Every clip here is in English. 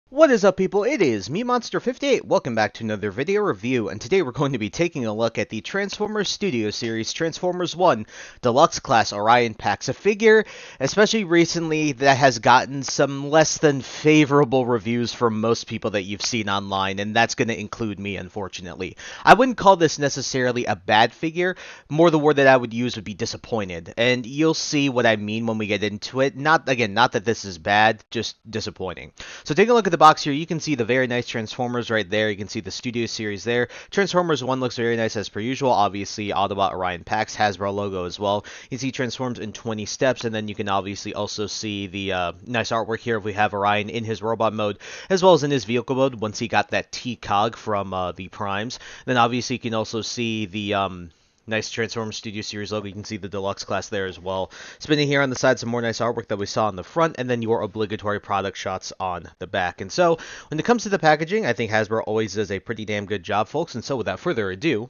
What is up, people? It is me, Monster58. Welcome back to another video review, and today we're going to be taking a look at the Transformers Studio Series Transformers 1 Deluxe Class Orion Pax, a figure, especially recently, that has gotten some less than favorable reviews from most people that you've seen online, and that's going to include me, unfortunately. I wouldn't call this necessarily a bad figure. More the word that I would use would be disappointed, and you'll see what I mean when we get into it. Not that this is bad, just disappointing. So take a look at the box here. You can see the very nice Transformers right there. You can see the Studio Series there. Transformers 1 looks very nice as per usual. Obviously, Autobot Orion Pax, Hasbro logo as well. You see Transforms in 20 steps, and then you can obviously also see the nice artwork here if we have Orion in his robot mode, as well as in his vehicle mode once he got that T-Cog from the Primes. Then obviously you can also see the nice Transformers Studio Series logo. You can see the Deluxe class there as well. Spinning here on the side, some more nice artwork that we saw on the front, and then your obligatory product shots on the back. And so, when it comes to the packaging, I think Hasbro always does a pretty damn good job, folks. And so, without further ado,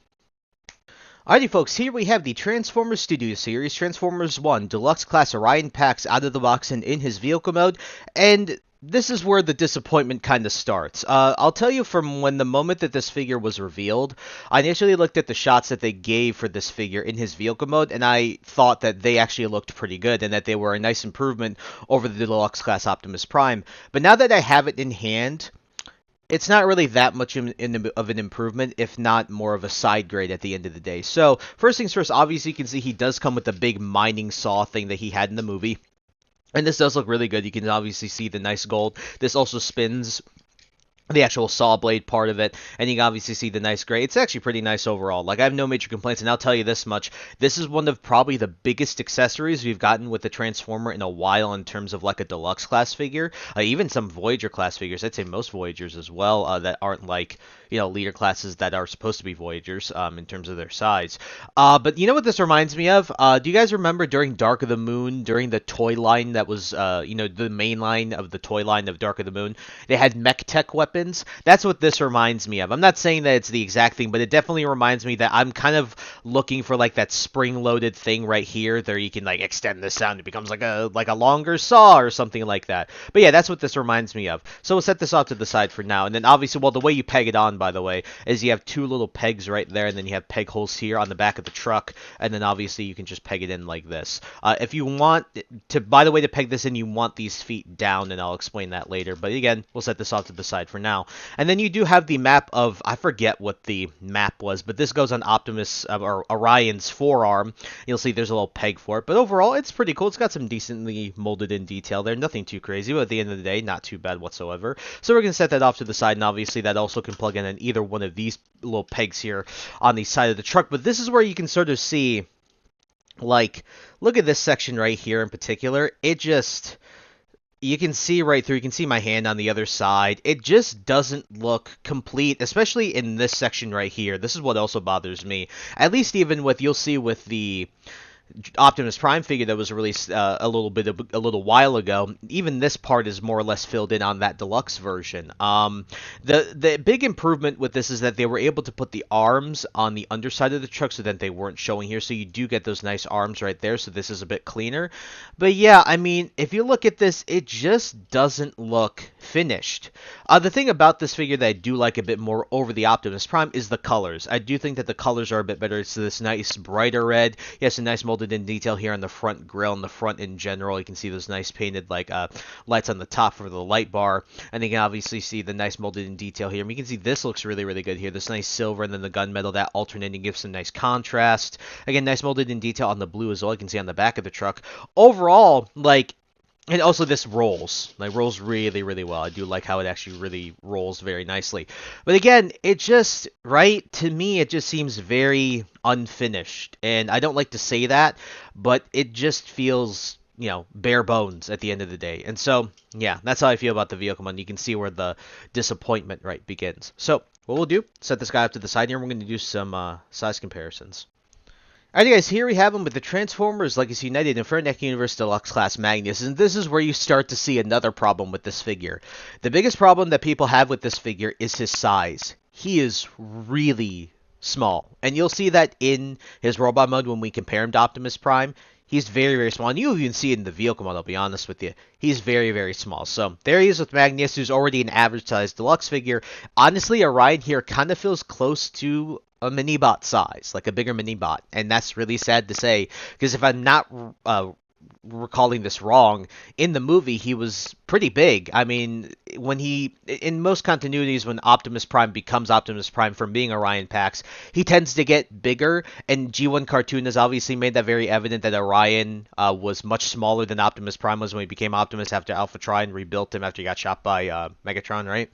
alrighty, folks, here we have the Transformers Studio Series, Transformers 1 Deluxe Class Orion Pax out of the box and in his vehicle mode, and this is where the disappointment kind of starts. I'll tell you from when the moment that this figure was revealed, I initially looked at the shots that they gave for this figure in his vehicle mode, and I thought that they actually looked pretty good and that they were a nice improvement over the Deluxe Class Optimus Prime. But now that I have it in hand, it's not really that much of an improvement, if not more of a side grade at the end of the day. So, first things first, obviously you can see he does come with the big mining saw thing that he had in the movie. And this does look really good. You can obviously see the nice gold. This also spins the actual saw blade part of it, and you can obviously see the nice gray. It's actually pretty nice overall. Like, I have no major complaints, and I'll tell you this much. This is one of probably the biggest accessories we've gotten with the Transformer in a while in terms of, like, a Deluxe class figure. Even some Voyager class figures. I'd say most Voyagers as well, that aren't, like, you know, leader classes that are supposed to be Voyagers, in terms of their size. But you know what this reminds me of? Do you guys remember during Dark of the Moon, during the toy line that was, you know, the main line of the toy line of Dark of the Moon? They had mech tech weapons. That's what this reminds me of. I'm not saying that it's the exact thing, but it definitely reminds me that I'm kind of looking for like that spring-loaded thing right here, there you can like extend this out and it becomes like a longer saw or something like that. But yeah, that's what this reminds me of. So we'll set this off to the side for now, and then obviously, well, the way you peg it on, by the way, is you have two little pegs right there, and then you have peg holes here on the back of the truck, and then obviously you can just peg it in like this. If you want to, by the way, to peg this in, you want these feet down, and I'll explain that later. But again, we'll set this off to the side for now. And then you do have the map of, I forget what the map was, but this goes on Optimus, or Orion's forearm. You'll see there's a little peg for it, but overall, it's pretty cool. It's got some decently molded in detail there. Nothing too crazy, but at the end of the day, not too bad whatsoever. So we're going to set that off to the side, and obviously that also can plug in on either one of these little pegs here on the side of the truck. But this is where you can sort of see, like, look at this section right here in particular. It just, you can see right through. You can see my hand on the other side. It just doesn't look complete, especially in this section right here. This is what also bothers me. At least even with, you'll see with the Optimus Prime figure that was released a little while ago, even this part is more or less filled in on that deluxe version. The big improvement with this is that they were able to put the arms on the underside of the truck so that they weren't showing here, so you do get those nice arms right there, so this is a bit cleaner. But yeah, I mean, if you look at this, it just doesn't look finished. The thing about this figure that I do like a bit more over the Optimus Prime is the colors. I do think that the colors are a bit better. It's this nice brighter red. Yes, a nice molded in detail here on the front grille and the front in general. You can see those nice painted like lights on the top for the light bar, and you can obviously see the nice molded in detail here. And you can see this looks really, really good here. This nice silver and then the gunmetal, that alternating gives some nice contrast. Again, nice molded in detail on the blue as well. You can see on the back of the truck. Overall, like, and also this rolls really, really well. I do like how it actually really rolls very nicely. But again, it just, right, to me, it just seems very unfinished. And I don't like to say that, but it just feels, you know, bare bones at the end of the day. And so, yeah, that's how I feel about the vehicle one. You can see where the disappointment, right, begins. So, what we'll do, set this guy up to the side here, and we're going to do some size comparisons. Alright guys, here we have him with the Transformers Legacy United Inferno Universe Deluxe Class Magnus, and this is where you start to see another problem with this figure. The biggest problem that people have with this figure is his size. He is really small, and you'll see that in his robot mode when we compare him to Optimus Prime. He's very, very small. And you even see it in the vehicle model, I'll be honest with you. He's very, very small. So there he is with Magnus, who's already an average-sized deluxe figure. Honestly, Orion here kind of feels close to a mini-bot size, like a bigger mini-bot. And that's really sad to say, because if I'm not recalling this wrong, in the movie he was pretty big. I mean, when in most continuities, when Optimus Prime becomes Optimus Prime from being Orion Pax, he tends to get bigger, and G1 Cartoon has obviously made that very evident that Orion was much smaller than Optimus Prime was when he became Optimus after Alpha Trion rebuilt him after he got shot by Megatron, right?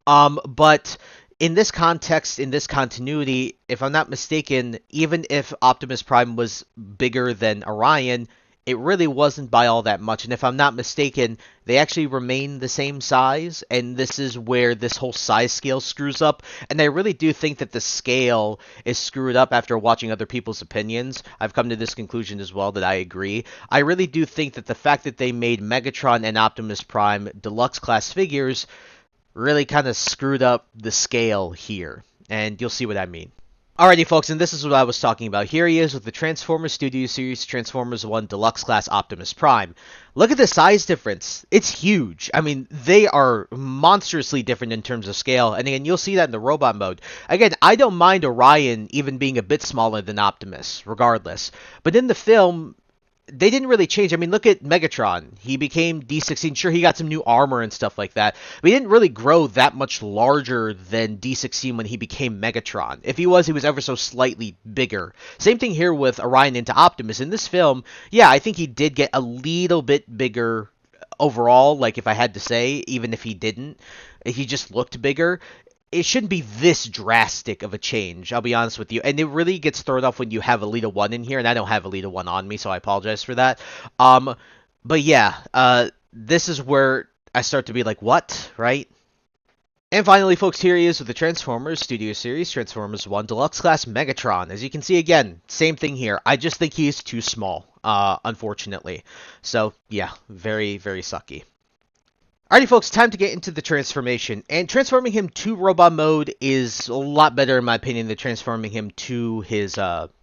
But in this context, in this continuity, if I'm not mistaken, even if Optimus Prime was bigger than Orion, it really wasn't by all that much. And if I'm not mistaken, they actually remain the same size, and this is where this whole size scale screws up. And I really do think that the scale is screwed up after watching other people's opinions. I've come to this conclusion as well that I agree. I really do think that the fact that they made Megatron and Optimus Prime deluxe class figures really kind of screwed up the scale here. And you'll see what I mean. Alrighty, folks, and this is what I was talking about. Here he is with the Transformers Studio Series Transformers 1 Deluxe Class Optimus Prime. Look at the size difference. It's huge. I mean, they are monstrously different in terms of scale. And again, you'll see that in the robot mode. Again, I don't mind Orion even being a bit smaller than Optimus, regardless. But in the film, they didn't really change. I mean, look at Megatron. He became D16. Sure, he got some new armor and stuff like that, but he didn't really grow that much larger than D16 when he became Megatron. If he was ever so slightly bigger. Same thing here with Orion into Optimus. In this film, yeah, I think he did get a little bit bigger overall, like if I had to say, even if he didn't. He just looked bigger. It shouldn't be this drastic of a change, I'll be honest with you. And it really gets thrown off when you have Elita 1 in here, and I don't have Elita 1 on me, so I apologize for that. But yeah, this is where I start to be like, what, right? And finally, folks, here he is with the Transformers Studio Series Transformers 1 Deluxe Class Megatron. As you can see, again, same thing here. I just think he is too small, unfortunately. So, yeah, very, very sucky. Alrighty, folks, time to get into the transformation. And transforming him to robot mode is a lot better, in my opinion, than transforming him to his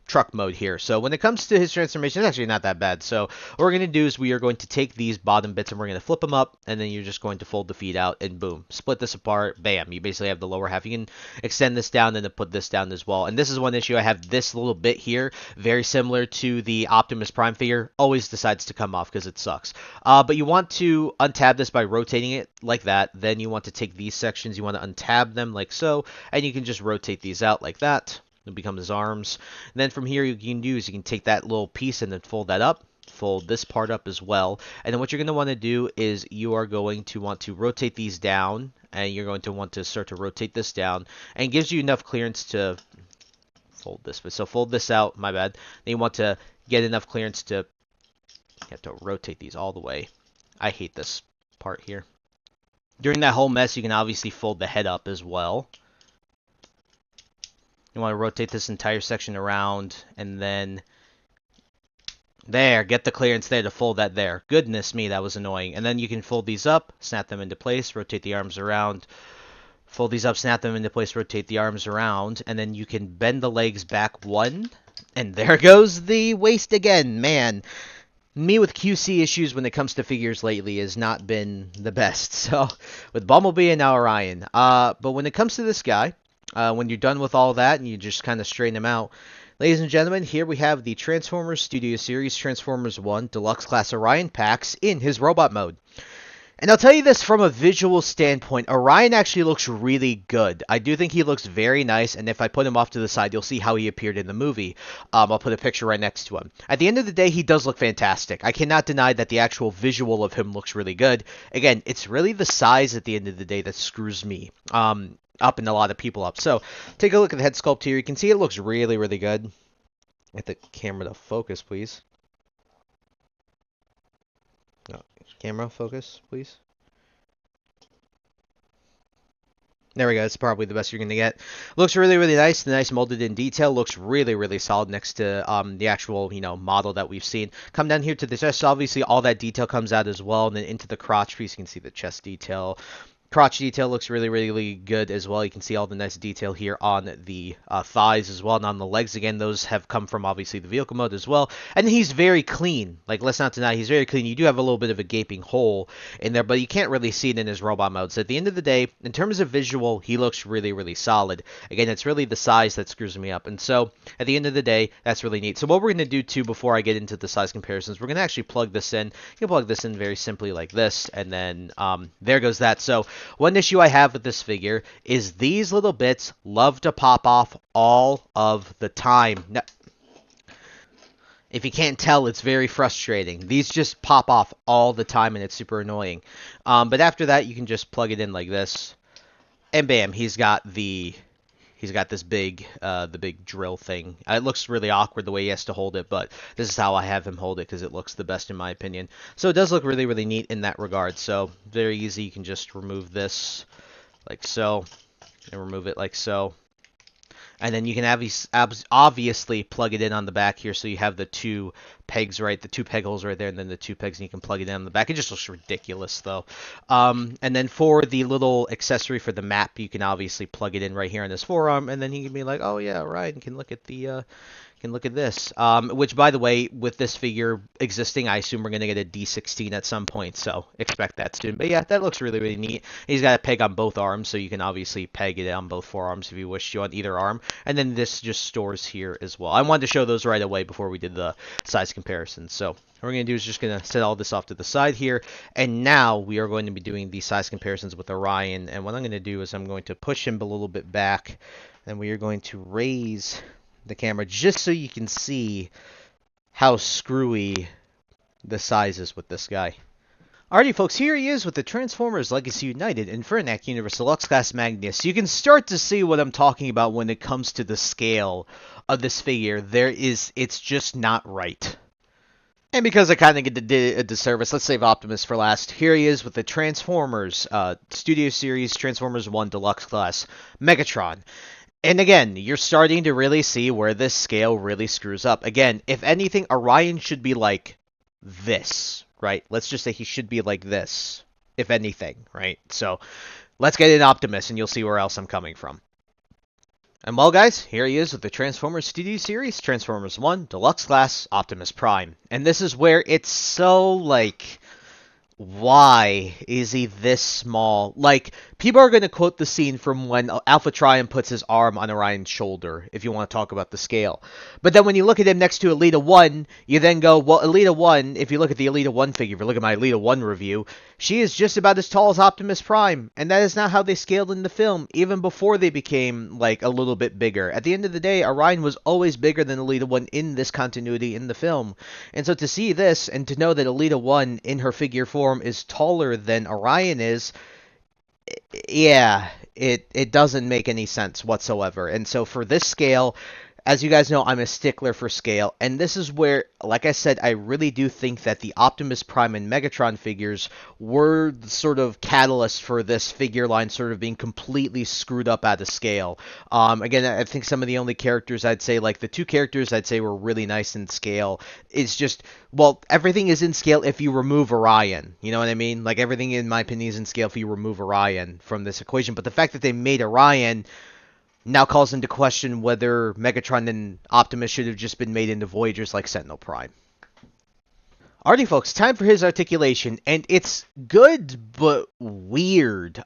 truck mode here. So when it comes to his transformation, it's actually not that bad. So what we're going to do is we are going to take these bottom bits and we're going to flip them up, and then you're just going to fold the feet out, and boom, split this apart, bam. You basically have the lower half. You can extend this down and then put this down as well. And this is one issue. I have this little bit here, very similar to the Optimus Prime figure, always decides to come off because it sucks. But you want to untab this by rotating it like that. Then you want to take these sections, you want to untab them like so, and you can just rotate these out like that. It'll become his arms. And then from here, you can do is you can take that little piece and then fold that up. Fold this part up as well. And then what you're going to want to do is you are going to want to rotate these down. And you're going to want to start to rotate this down. And it gives you enough clearance to fold this. So fold this out, my bad. Then you want to get enough clearance to, you have to rotate these all the way. I hate this part here. During that whole mess, you can obviously fold the head up as well. You want to rotate this entire section around, and then there, get the clearance there to fold that there. Goodness me, that was annoying. And then you can fold these up, snap them into place, rotate the arms around, fold these up, snap them into place, rotate the arms around, and then you can bend the legs back one, and there goes the waist again. Man, me with QC issues when it comes to figures lately has not been the best. So, with Bumblebee and now Orion. But when it comes to this guy, when you're done with all that and you just kind of straighten them out, ladies and gentlemen, here we have the Transformers Studio Series Transformers 1 Deluxe Class Orion Pax in his robot mode. And I'll tell you this from a visual standpoint, Orion actually looks really good. I do think he looks very nice, and if I put him off to the side, you'll see how he appeared in the movie. I'll put a picture right next to him. At the end of the day, he does look fantastic. I cannot deny that the actual visual of him looks really good. Again, it's really the size at the end of the day that screws me up and a lot of people up. So, take a look at the head sculpt here. You can see it looks really, really good. Get the camera to focus, please. No, camera focus, please. There we go. That's probably the best you're going to get. Looks really, really nice. The nice molded in detail. Looks really, really solid next to the actual, model that we've seen. Come down here to the chest. Obviously, all that detail comes out as well. And then into the crotch piece, you can see the chest detail. Crotch detail looks really, really good as well. You can see all the nice detail here on the thighs as well, and on the legs. Again, those have come from obviously the vehicle mode as well. And he's very clean. Like, let's not deny, he's very clean. You do have a little bit of a gaping hole in there, but you can't really see it in his robot mode. So at the end of the day, in terms of visual, he looks really, really solid. Again, it's really the size that screws me up. And so at the end of the day, that's really neat. So what we're going to do too, before I get into the size comparisons, we're going to actually plug this in. You can plug this in very simply like this, and then there goes that. So one issue I have with this figure is these little bits love to pop off all of the time. Now, if you can't tell, it's very frustrating. These just pop off all the time, and it's super annoying. But after that, you can just plug it in like this, and bam, he's got this big, the big drill thing. It looks really awkward the way he has to hold it, but this is how I have him hold it because it looks the best in my opinion. So it does look really, really neat in that regard. So very easy. You can just remove this like so, and remove it like so. And then you can obviously plug it in on the back here, so you have the two pegs, right? The two peg holes right there, and then the two pegs, and you can plug it in on the back. It just looks ridiculous, though. And then for the little accessory for the map, you can obviously plug it in right here on his forearm, and then he can be like, oh yeah, Ryan can look at the look at this. Which, by the way, with this figure existing, I assume we're going to get a D16 at some point, so expect that soon. But yeah, that looks really, really neat. He's got a peg on both arms, so you can obviously peg it on both forearms if you wish to on either arm. And then this just stores here as well. I wanted to show those right away before we did the size comparison. So what we're going to do is just going to set all this off to the side here. And now we are going to be doing the size comparisons with Orion. And what I'm going to do is I'm going to push him a little bit back, and we are going to raise the camera just so you can see how screwy the size is with this guy. Alrighty folks, here he is with the Transformers Legacy United Infernac Universe Deluxe Class Magnus. You can start to see what I'm talking about when it comes to the scale of this figure. It's just not right. And because I kind of did a disservice, let's save Optimus for last. Here he is with the Transformers Studio Series Transformers 1 Deluxe Class Megatron. And again, you're starting to really see where this scale really screws up. Again, if anything, Orion should be like this, right? Let's just say he should be like this, if anything, right? So let's get in Optimus, and you'll see where else I'm coming from. And well, guys, here he is with the Transformers Studio Series, Transformers 1 Deluxe Class Optimus Prime. And this is where it's so, like, why is he this small? Like, people are going to quote the scene from when Alpha Trion puts his arm on Orion's shoulder, if you want to talk about the scale. But then when you look at him next to Elita 1, you then go, well, Elita 1, if you look at the Elita 1 figure, if you look at my Elita 1 review, she is just about as tall as Optimus Prime. And that is not how they scaled in the film, even before they became, like, a little bit bigger. At the end of the day, Orion was always bigger than Elita 1 in this continuity in the film. And so to see this, and to know that Elita 1 in her figure form is taller than Orion is, yeah, it doesn't make any sense whatsoever. And so for this scale, as you guys know, I'm a stickler for scale, and this is where, like I said, I really do think that the Optimus Prime and Megatron figures were the sort of catalyst for this figure line sort of being completely screwed up out of scale. Again, I think some of the only characters I'd say, like the two characters I'd say were really nice in scale, is just, well, everything is in scale if you remove Orion. You know what I mean? Like, everything, in my opinion, is in scale if you remove Orion from this equation. But the fact that they made Orion now calls into question whether Megatron and Optimus should have just been made into Voyagers like Sentinel Prime. Alrighty folks, time for his articulation, and it's good, but weird.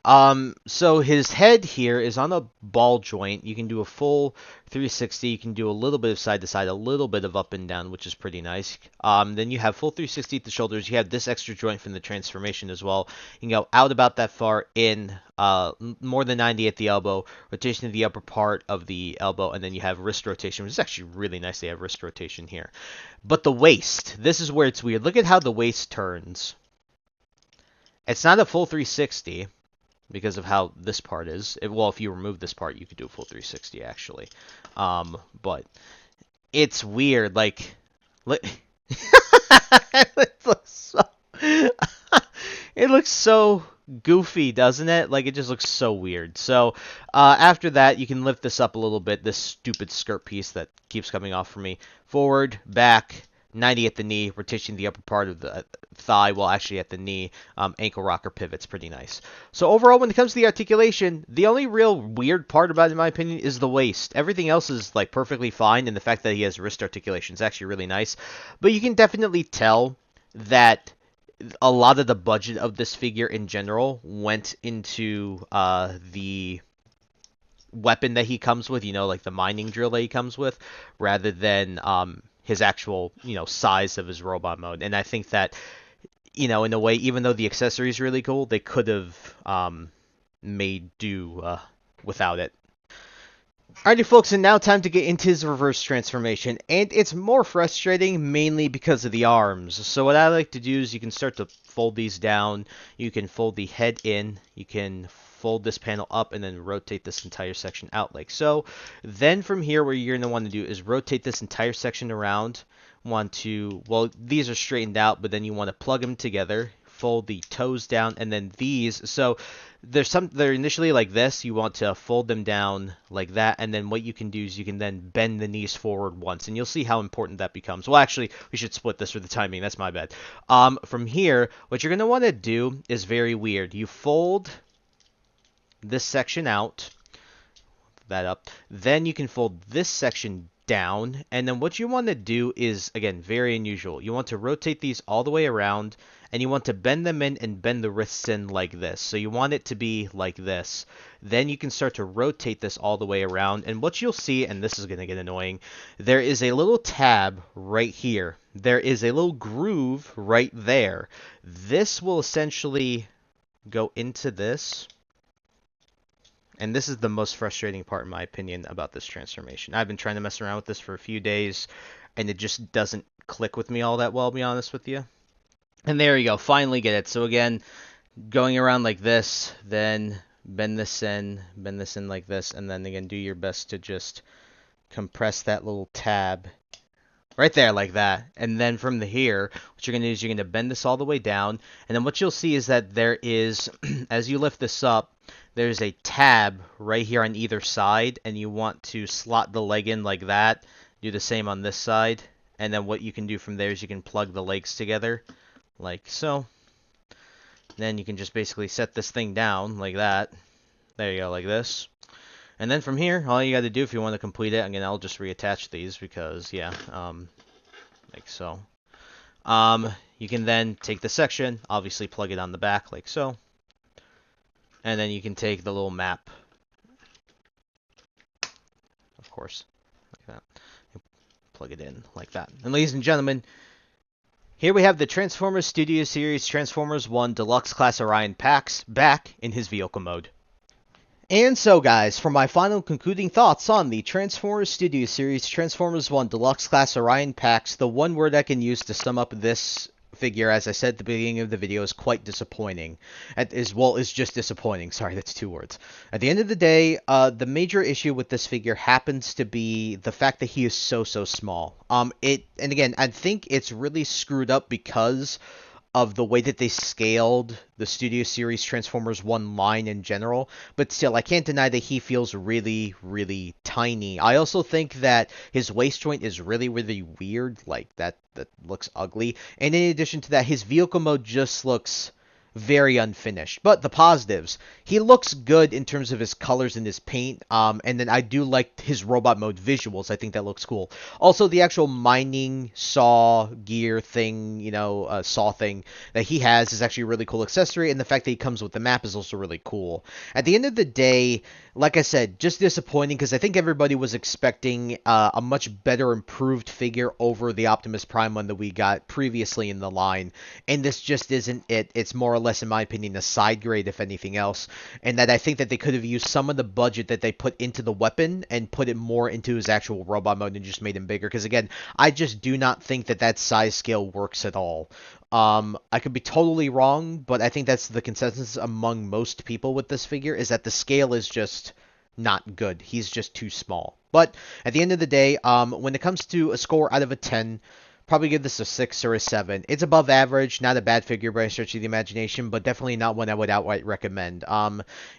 So his head here is on a ball joint. You can do a full 360, you can do a little bit of side to side, a little bit of up and down, which is pretty nice. Then you have full 360 at the shoulders, you have this extra joint from the transformation as well. You can go out about that far in, more than 90 at the elbow, rotation of the upper part of the elbow, and then you have wrist rotation, which is actually really nice. They have wrist rotation here. But the waist, this is where it's weird. Look at how the waist turns. It's not a full 360 because of how this part is. Well, if you remove this part, you could do a full 360 actually. But it's weird. Like, it looks so it looks so goofy, doesn't it? Like, it just looks so weird. So after that, you can lift this up a little bit, this stupid skirt piece that keeps coming off for me. Forward, back, 90 at the knee, rotation the upper part of the thigh, well, actually at the knee, ankle rocker pivots, pretty nice. So overall, when it comes to the articulation, the only real weird part about it, in my opinion, is the waist. Everything else is like perfectly fine, and the fact that he has wrist articulation is actually really nice. But you can definitely tell that a lot of the budget of this figure in general went into the weapon that he comes with, like the mining drill that he comes with, rather than his actual, size of his robot mode. And I think that, in a way, even though the accessory is really cool, they could have made do without it. Alrighty folks, and now time to get into his reverse transformation, and it's more frustrating mainly because of the arms. So what I like to do is you can start to fold these down, you can fold the head in, you can fold this panel up, and then rotate this entire section out like so. Then from here, what you're going to want to do is rotate this entire section around. Well, these are straightened out, but then you want to plug them together, fold the toes down, and then these, so they're initially like this. You want to fold them down like that, and then what you can do is you can then bend the knees forward once, and you'll see how important that becomes. Well, actually, we should split this for the timing. That's my bad. From here, what you're going to want to do is very weird. You fold this section out, that up, then you can fold this section down, and then what you want to do is, again, very unusual. You want to rotate these all the way around, and you want to bend them in and bend the wrists in like this. So you want it to be like this. Then you can start to rotate this all the way around, and what you'll see, and this is going to get annoying, there is a little tab right here. There is a little groove right there. This will essentially go into this. And this is the most frustrating part, in my opinion, about this transformation. I've been trying to mess around with this for a few days, and it just doesn't click with me all that well, to be honest with you. And there you go, finally get it. So again, going around like this, then bend this in like this, and then again, do your best to just compress that little tab right there like that. And then from here, what you're going to do is you're going to bend this all the way down, and then what you'll see is that there is, as you lift this up, there's a tab right here on either side, and you want to slot the leg in like that. Do the same on this side, and then what you can do from there is you can plug the legs together like so. Then you can just basically set this thing down like that. There you go, like this. And then from here, all you got to do if you want to complete it, again, I'll just reattach these because, yeah, like so. You can then take the section, obviously plug it on the back like so. And then you can take the little map, of course, like that. Plug it in like that. And ladies and gentlemen, here we have the Transformers Studio Series Transformers 1 Deluxe Class Orion Pax back in his vehicle mode. And so guys, for my final concluding thoughts on the Transformers Studio Series Transformers 1 Deluxe Class Orion Pax, the one word I can use to sum up this figure, as I said at the beginning of the video, is quite disappointing. Is just disappointing. Sorry, that's two words. At the end of the day, the major issue with this figure happens to be the fact that he is so small. And again, I think it's really screwed up because of the way that they scaled the Studio Series Transformers 1 line in general, but still, I can't deny that he feels really tiny. I also think that his waist joint is really weird, like that looks ugly, and in addition to that, his vehicle mode just looks very unfinished. But the positives, he looks good in terms of his colors and his paint, and then I do like his robot mode visuals. I think that looks cool. Also, the actual mining saw gear thing, saw thing that he has is actually a really cool accessory, and the fact that he comes with the map is also really cool. At the end of the day, like I said, just disappointing because I think everybody was expecting a much better improved figure over the Optimus Prime one that we got previously in the line, and this just isn't it. It's more or less, in my opinion, a side grade if anything else, and that I think that they could have used some of the budget that they put into the weapon and put it more into his actual robot mode and just made him bigger, because again, I just do not think that size scale works at all. I could be totally wrong, but I think that's the consensus among most people with this figure, is that the scale is just not good. He's just too small. But at the end of the day, when it comes to a score out of a 10, probably give this a 6 or a 7. It's above average, not a bad figure by a stretch of the imagination, but definitely not one I would outright recommend.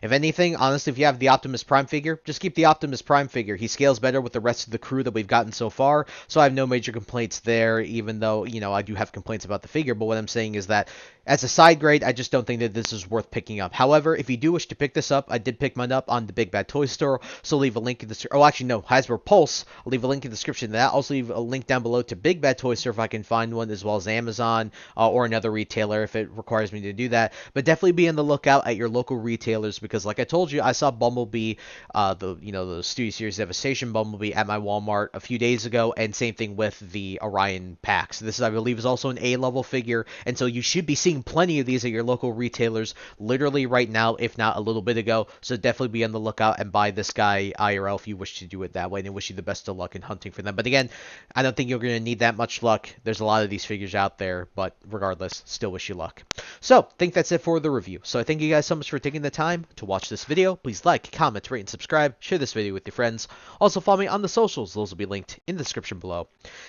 If anything, honestly, if you have the Optimus Prime figure, just keep the Optimus Prime figure. He scales better with the rest of the crew that we've gotten so far, so I have no major complaints there, even though, I do have complaints about the figure, but what I'm saying is that as a side grade, I just don't think that this is worth picking up. However, if you do wish to pick this up, I did pick mine up on the Big Bad Toy Store, so leave a link in the... Oh, actually, no, Hasbro Pulse. I'll leave a link in the description to that. Also leave a link down below to Big Bad Toy Store if I can find one, as well as Amazon or another retailer if it requires me to do that. But definitely be on the lookout at your local retailers, because like I told you, I saw Bumblebee, the Studio Series Devastation Bumblebee at my Walmart a few days ago, and same thing with the Orion Pax. This, I believe, is also an A-level figure, and so you should be seeing plenty of these at your local retailers literally right now, if not a little bit ago. So definitely be on the lookout and buy this guy IRL if you wish to do it that way, and I wish you the best of luck in hunting for them. But again, I don't think you're going to need that much luck. There's a lot of these figures out there, but regardless, still wish you luck. So, I think that's it for the review. So I thank you guys so much for taking the time to watch this video. Please like, comment, rate, and subscribe. Share this video with your friends. Also follow me on the socials. Those will be linked in the description below.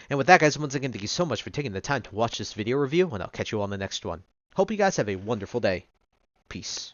And with that, guys, once again, thank you so much for taking the time to watch this video review, and I'll catch you on the next one. Hope you guys have a wonderful day. Peace.